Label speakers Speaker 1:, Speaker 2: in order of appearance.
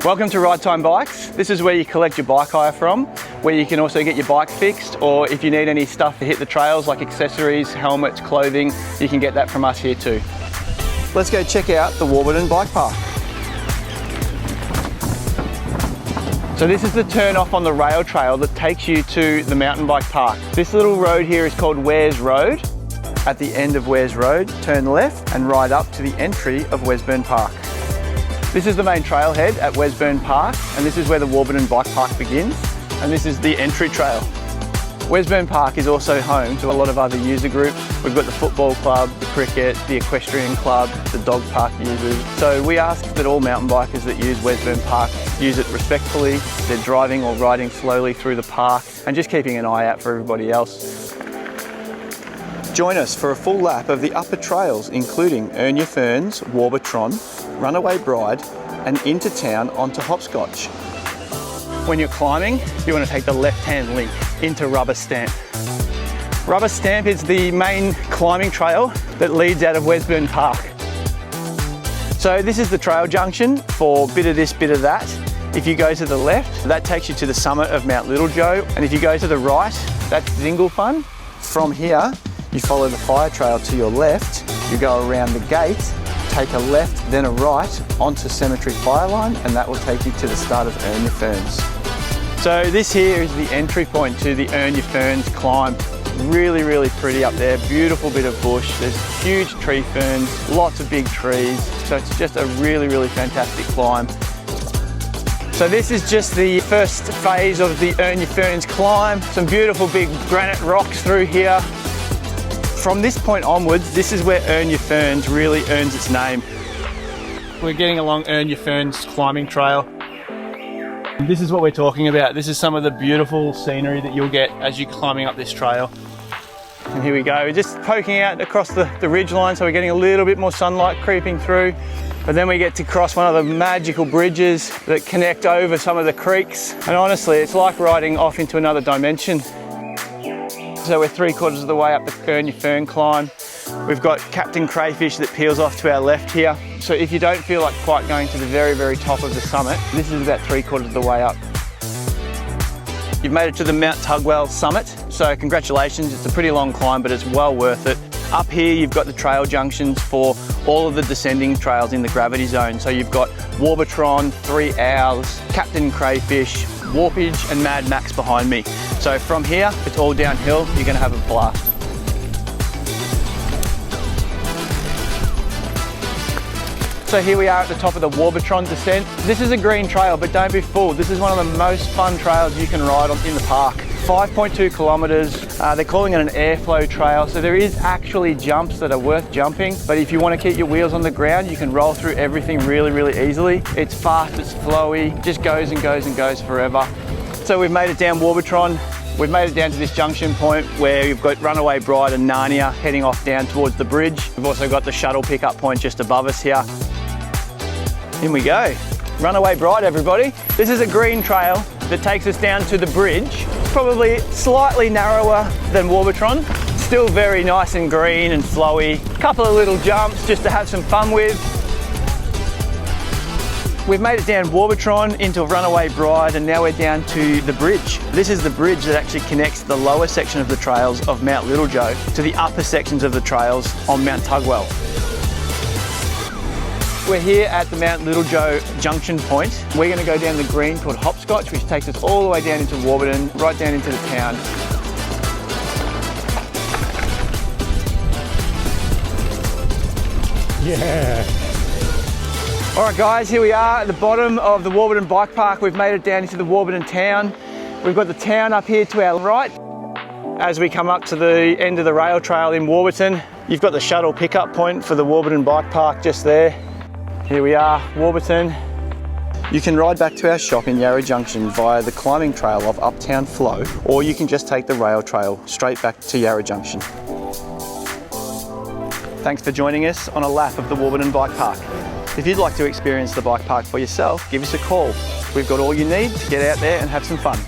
Speaker 1: Welcome to Ride Time Bikes. This is where you collect your bike hire from, where you can also get your bike fixed, or if you need any stuff to hit the trails like accessories, helmets, clothing, you can get that from us here too. Let's go check out the Warburton Bike Park. So this is the turn off on the rail trail that takes you to the mountain bike park. This little road here is called Wares Road. At the end of Wares Road, turn left and ride up to the entry of Wesburn Park. This is the main trailhead at Wesburn Park, and this is where the Warburton Bike Park begins, and this is the entry trail. Wesburn Park is also home to a lot of other user groups. We've got the football club, the cricket, the equestrian club, the dog park users. So we ask that all mountain bikers that use Wesburn Park use it respectfully. They're driving or riding slowly through the park and just keeping an eye out for everybody else. Join us for a full lap of the upper trails, including Ya Ferns, Warburtron, Runaway Bride, and into town onto Hopscotch. When you're climbing, you want to take the left-hand link into Rubber Stamp. Rubber Stamp is the main climbing trail that leads out of Wesburn Park. So this is the trail junction for bit of this, bit of that. If you go to the left, that takes you to the summit of Mount Little Joe, and if you go to the right, that's Zingle Fun. From here, you follow the fire trail to your left, you go around the gate, take a left, then a right onto Cemetery Fireline, and that will take you to the start of Ya Ferns. So this here is the entry point to the Ya Ferns climb. Really, really pretty up there, beautiful bit of bush. There's huge tree ferns, lots of big trees. So it's just a really, really fantastic climb. So this is just the first phase of the Ya Ferns climb. Some beautiful big granite rocks through here. From this point onwards, this is where Ya Ferns really earns its name. We're getting along Ya Ferns climbing trail. This is what we're talking about. This is some of the beautiful scenery that you'll get as you're climbing up this trail. And here we go, we're just poking out across the ridge line, so we're getting a little bit more sunlight creeping through. But then we get to cross one of the magical bridges that connect over some of the creeks. And honestly, it's like riding off into another dimension. So we're 3/4 of the way up the Ya Fern climb. We've got Captain Crayfish that peels off to our left here. So if you don't feel like quite going to the very, very top of the summit, this is about 3/4 of the way up. You've made it to the Mount Tugwell summit. So congratulations, it's a pretty long climb, but it's well worth it. Up here, you've got the trail junctions for all of the descending trails in the gravity zone. So you've got Warburtron, 3 Owls, Captain Crayfish, Warpage, and Mad Max behind me. So from here, it's all downhill. You're gonna have a blast. So here we are at the top of the Warburtron descent. This is a green trail, but don't be fooled. This is one of the most fun trails you can ride on in the park. 5.2 kilometers. They're calling it an airflow trail. So there is actually jumps that are worth jumping. But if you want to keep your wheels on the ground, you can roll through everything really, really easily. It's fast, it's flowy, just goes and goes and goes forever. So we've made it down Warburtron. We've made it down to this junction point where you've got Runaway Bride and Narnia heading off down towards the bridge. We've also got the shuttle pickup point just above us here. In we go. Runaway Bride, everybody. This is a green trail that takes us down to the bridge. It's probably slightly narrower than Warburtron. Still very nice and green and flowy. A couple of little jumps just to have some fun with. We've made it down Warburtron into Runaway Bride, and now we're down to the bridge. This is the bridge that actually connects the lower section of the trails of Mount Little Joe to the upper sections of the trails on Mount Tugwell. We're here at the Mount Little Joe junction point. We're going to go down the green called Hopscotch, which takes us all the way down into Warburton, right down into the town.
Speaker 2: Yeah.
Speaker 1: All right guys, here we are at the bottom of the Warburton Bike Park. We've made it down into the Warburton town. We've got the town up here to our right. As we come up to the end of the rail trail in Warburton, you've got the shuttle pickup point for the Warburton Bike Park just there. Here we are, Warburton. You can ride back to our shop in Yarra Junction via the climbing trail of Uptown Flow, or you can just take the rail trail straight back to Yarra Junction. Thanks for joining us on a lap of the Warburton Bike Park. If you'd like to experience the bike park for yourself, give us a call. We've got all you need to get out there and have some fun.